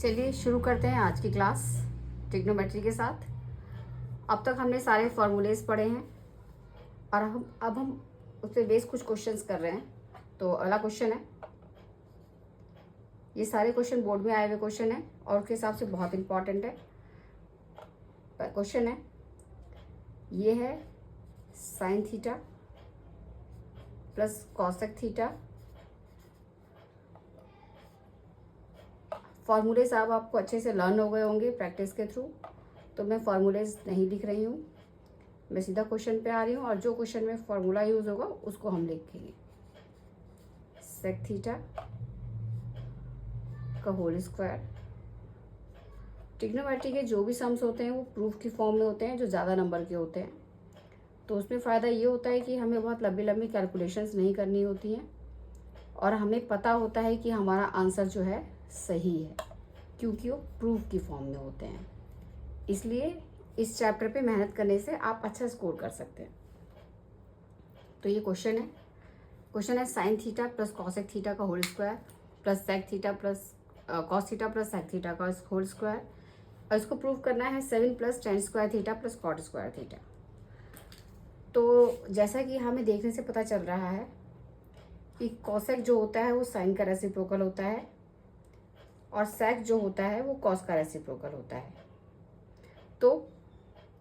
चलिए शुरू करते हैं आज की क्लास ट्रिग्नोमेट्री के साथ। अब तक हमने सारे फॉर्मूलेज पढ़े हैं और अब हम उस पर बेस कुछ क्वेश्चंस कर रहे हैं। तो अगला क्वेश्चन है, ये सारे क्वेश्चन बोर्ड में आए हुए क्वेश्चन है और उसके हिसाब से बहुत इंपॉर्टेंट है। क्वेश्चन है, ये है sine theta plus cosec theta. Formulas अब आपको अच्छे से लर्न हो गए होंगे प्रैक्टिस के थ्रू, तो मैं फॉर्मूलेज नहीं लिख रही हूँ, मैं सीधा क्वेश्चन पे आ रही हूँ और जो क्वेश्चन में फॉर्मूला यूज़ होगा उसको हम लिखेंगे। सेक थीटा का होल स्क्वायर। ट्रिग्नोमेट्री के जो भी सम्स होते हैं वो प्रूफ की फॉर्म में होते हैं, जो ज़्यादा नंबर के होते हैं। तो उसमें फ़ायदा ये होता है कि हमें बहुत लंबी लंबी कैलकुलेशंस नहीं करनी होती हैं और हमें पता होता है कि हमारा आंसर जो है सही है, क्योंकि वो प्रूफ की फॉर्म में होते हैं। इसलिए इस चैप्टर पे मेहनत करने से आप अच्छा स्कोर कर सकते हैं। तो ये क्वेश्चन है sine theta plus cosec theta का whole square plus sec theta plus cos theta plus sec theta का होल स्क्वायर, और इसको प्रूव करना है 7 plus ten square theta plus cot square theta. तो जैसा कि हमें देखने से पता चल रहा है कि कॉसेक जो होता है वो साइन का रेसिप्रोकल होता है और सेक जो होता है वो कॉस का रेसिप्रोकल होता है। तो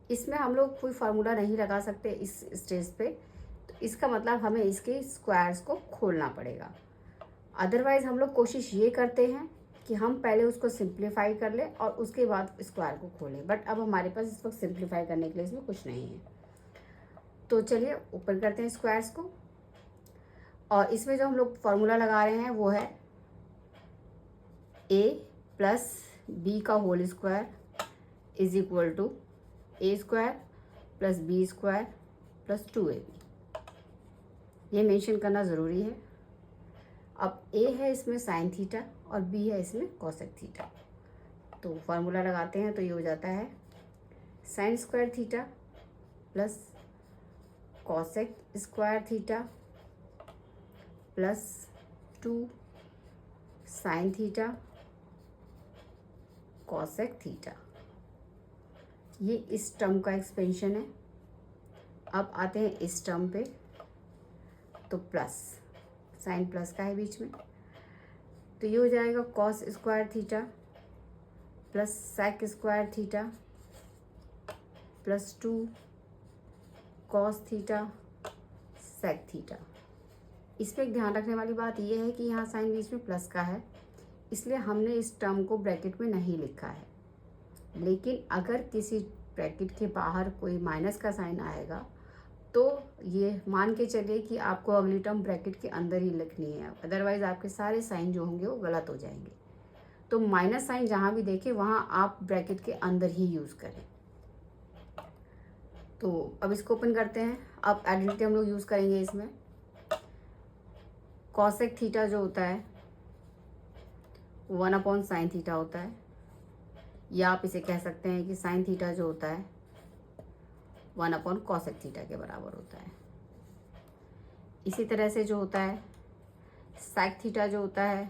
इसमें हम लोग कोई फार्मूला नहीं लगा सकते इस स्टेज पे, तो इसका मतलब हमें इसके स्क्वायर्स को खोलना पड़ेगा। अदरवाइज़ हम लोग कोशिश ये करते हैं कि हम पहले उसको सिंप्लीफाई कर लें और उसके बाद स्क्वायर को खोलें, बट अब हमारे पास इस वक्त सिंप्लीफाई करने के लिए इसमें कुछ नहीं है। तो चलिए ओपन करते हैं स्क्वायर्स को, और इसमें जो हम लोग फार्मूला लगा रहे हैं वो है a प्लस बी का whole square is equal to A square plus B square plus 2ab। ये मेंशन करना ज़रूरी है। अब a है इसमें साइन थीटा और b है इसमें कॉसेक थीटा। तो फार्मूला लगाते हैं तो ये हो जाता है sine square theta plus cosec square theta plus 2 sine theta cosec theta. ये इस टर्म का एक्सपेंशन है। अब आते हैं इस टर्म पे, तो प्लस साइन प्लस का है बीच में, तो ये हो जाएगा cos square theta plus sec square theta plus 2 cos theta sec theta. इसमें एक ध्यान रखने वाली बात यह है कि यहाँ साइन बीच में प्लस का है, इसलिए हमने इस टर्म को ब्रैकेट में नहीं लिखा है। लेकिन अगर किसी ब्रैकेट के बाहर कोई माइनस का साइन आएगा तो ये मान के चलिए कि आपको अगली टर्म ब्रैकेट के अंदर ही लिखनी है, अदरवाइज आपके सारे साइन जो होंगे वो गलत हो जाएंगे। तो माइनस साइन जहाँ भी देखें वहाँ आप ब्रैकेट के अंदर ही यूज़ करें। तो अब इसको ओपन करते हैं। अब आइडेंटिटी हम लोग यूज़ करेंगे इसमें। कॉसेक थीटा जो होता है 1 साइन थीटा होता है, या आप इसे कह सकते हैं कि साइन थीटा जो होता है 1 कॉसेक थीटा के बराबर होता है। इसी तरह से जो होता है सेक थीटा जो होता है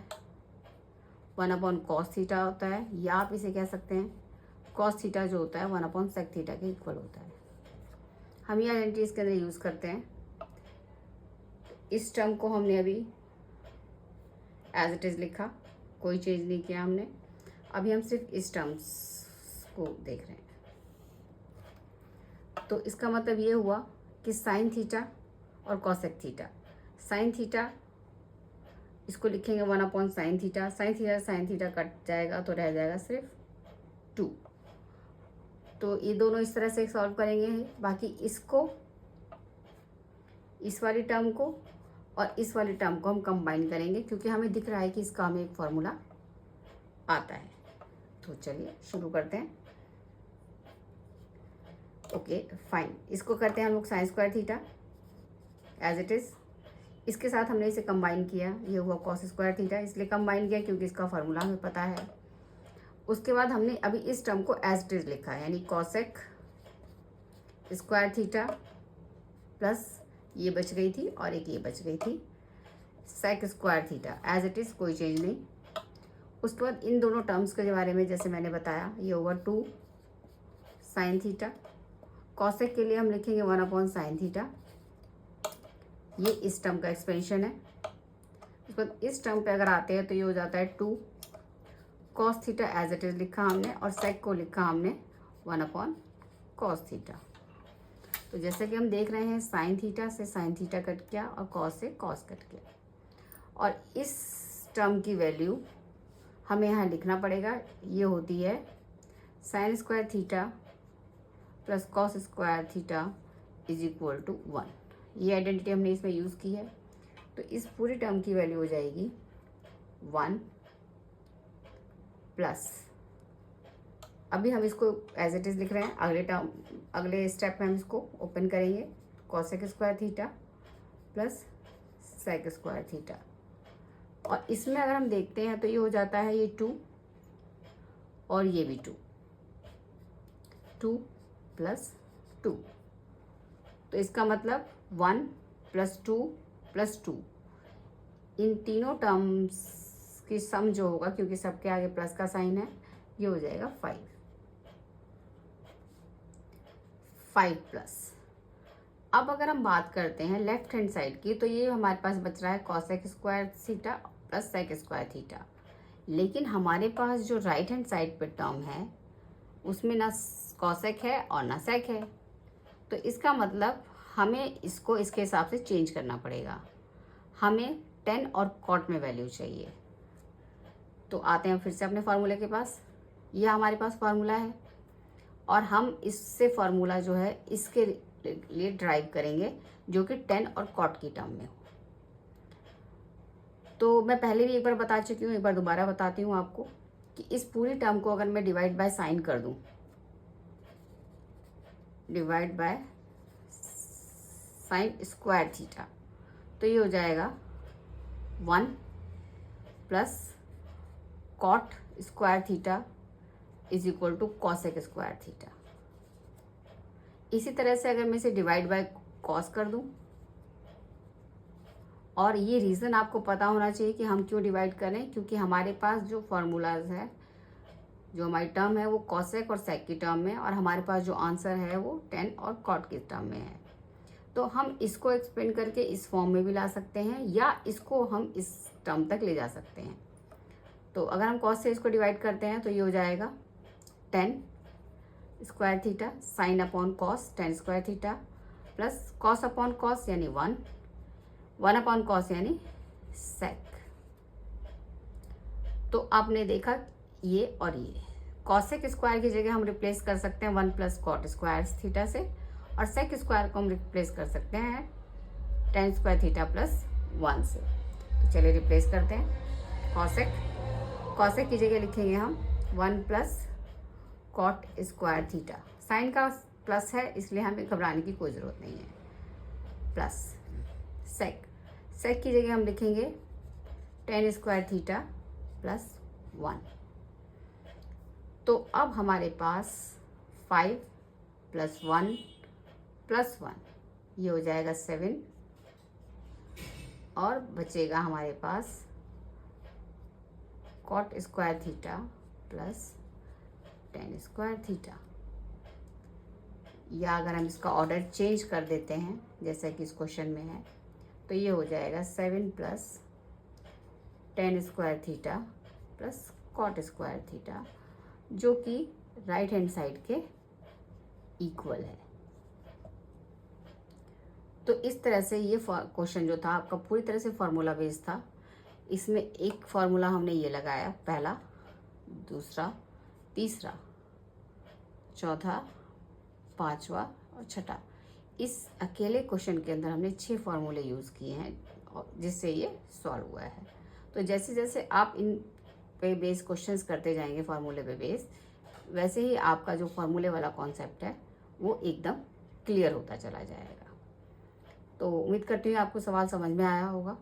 1 कॉस थीटा होता है, या आप इसे कह सकते हैं कॉस थीटा जो होता है 1 सेक थीटा के इक्वल होता है। हम ये आइडेंटिटी इसके अंदर यूज़ करते हैं। इस टर्म को हमने अभी एज इट इज़ लिखा, कोई चेंज नहीं किया हमने। अभी हम सिर्फ इस टर्म्स को देख रहे हैं। तो इसका मतलब ये हुआ कि साइन थीटा और कॉसेक थीटा, साइन थीटा इसको लिखेंगे 1 sine theta, sine theta cut जाएगा तो रह जाएगा सिर्फ 2। तो ये दोनों इस तरह से सॉल्व करेंगे। बाकी इसको, इस वाली टर्म को और इस वाली टर्म को हम कंबाइन करेंगे, क्योंकि हमें दिख रहा है कि इसका हमें एक फॉर्मूला आता है। तो चलिए शुरू करते हैं। ओके फाइन, इसको करते हैं हम लोग sine square theta as it is. इसके साथ हमने इसे कंबाइन किया, ये हुआ कॉस स्क्वायर थीटा, इसलिए कंबाइन किया क्योंकि इसका फार्मूला हमें पता है। उसके बाद हमने अभी इस टर्म को एज इट इज़ लिखा है, यानी कॉसेक स्क्वायर थीटा प्लस ये बच गई थी और एक ये बच गई थी sec square theta as it is, कोई चेंज नहीं। उसके बाद इन दोनों टर्म्स के बारे में जैसे मैंने बताया, ये ओवर 2 साइन थीटा। कॉसेक के लिए हम लिखेंगे 1/sin थीटा। ये इस टर्म का एक्सपेंशन है। उसके बाद इस टर्म पे अगर आते हैं तो ये हो जाता है 2 cos theta as it is लिखा हमने, और सेक को लिखा हमने 1/cos थीटा। तो जैसे कि हम देख रहे हैं, साइन थीटा से साइन थीटा कट गया और कॉस से कॉस कट गया, और इस टर्म की वैल्यू हमें यहाँ लिखना पड़ेगा। ये होती है sine square theta plus cos square theta is equal to 1। ये आइडेंटिटी हमने इसमें यूज़ की है। तो इस पूरी टर्म की वैल्यू हो जाएगी 1 प्लस, अभी हम इसको एज इट इज़ लिख रहे हैं, अगले स्टेप में हम इसको ओपन करेंगे, cosec square theta plus sec square theta. और इसमें अगर हम देखते हैं तो ये हो जाता है ये 2 और ये भी 2 प्लस 2। तो इसका मतलब 1 प्लस 2 प्लस 2, इन तीनों टर्म्स की सम जो होगा, क्योंकि सबके आगे प्लस का साइन है, ये हो जाएगा 5 प्लस। अब अगर हम बात करते हैं लेफ्ट हैंड साइड की, तो ये हमारे पास बच रहा है cosec square theta plus sec square theta. लेकिन हमारे पास जो राइट हैंड साइड पे टर्म है उसमें ना कॉसेक है और ना सेक है। तो इसका मतलब हमें इसको इसके हिसाब से चेंज करना पड़ेगा। हमें tan और cot में वैल्यू चाहिए। तो आते हैं फिर से अपने फार्मूले के पास। यह हमारे पास फार्मूला है और हम इससे फार्मूला जो है इसके लिए ड्राइव करेंगे, जो कि tan और cot की टर्म में हो। तो मैं पहले भी एक बार बता चुकी हूँ, एक बार दोबारा बताती हूँ आपको कि इस पूरी टर्म को अगर मैं डिवाइड बाय साइन कर दूँ, divide by sine square theta, तो ये हो जाएगा 1 plus cot square theta is equal to cosec square theta. इसी तरह से अगर मैं इसे डिवाइड बाय कॉस कर दूं, और ये रीज़न आपको पता होना चाहिए कि हम क्यों डिवाइड करें, क्योंकि हमारे पास जो फार्मूलाज है, जो हमारी टर्म है वो कॉसेक और सेक की टर्म में, और हमारे पास जो आंसर है वो tan और cot की टर्म में है। तो हम इसको एक्सपेंड करके इस फॉर्म में भी ला सकते हैं, या इसको हम इस टर्म तक ले जा सकते हैं। तो अगर हम कॉस से इसको डिवाइड करते हैं तो ये हो जाएगा tan square theta sine upon cos tan square theta plus cos upon cos यानी 1 अपॉन कॉस यानी सेक। तो आपने देखा ये और ये कॉसेक स्क्वायर की जगह हम रिप्लेस कर सकते हैं 1 प्लस कॉट स्क्वायर थीटा से, और सेक स्क्वायर को हम रिप्लेस कर सकते हैं tan स्क्वायर थीटा प्लस 1 से। तो चलिए रिप्लेस करते हैं। कॉसेक की जगह लिखेंगे हम 1 plus cot square theta, sine का प्लस है इसलिए हमें घबराने की कोई ज़रूरत नहीं है, प्लस सेक की जगह हम लिखेंगे tan स्क्वायर थीटा प्लस 1। तो अब हमारे पास 5 प्लस 1 प्लस 1, ये हो जाएगा 7, और बचेगा हमारे पास cot square theta plus tan square theta. या अगर हम इसका ऑर्डर चेंज कर देते हैं जैसा कि इस क्वेश्चन में है, तो ये हो जाएगा 7 plus tan square theta plus cot square theta, जो कि राइट हैंड साइड के इक्वल है। तो इस तरह से ये क्वेश्चन जो था आपका पूरी तरह से फार्मूला बेस्ड था। इसमें एक फार्मूला हमने ये लगाया, पहला, दूसरा, तीसरा, चौथा, पांचवा और छठा। इस अकेले क्वेश्चन के अंदर हमने 6 फार्मूले यूज़ किए हैं जिससे ये सॉल्व हुआ है। तो जैसे जैसे आप इन पे बेस क्वेश्चंस करते जाएंगे फार्मूले पे बेस, वैसे ही आपका जो फार्मूले वाला कॉन्सेप्ट है वो एकदम क्लियर होता चला जाएगा। तो उम्मीद करती हूँ आपको सवाल समझ में आया होगा।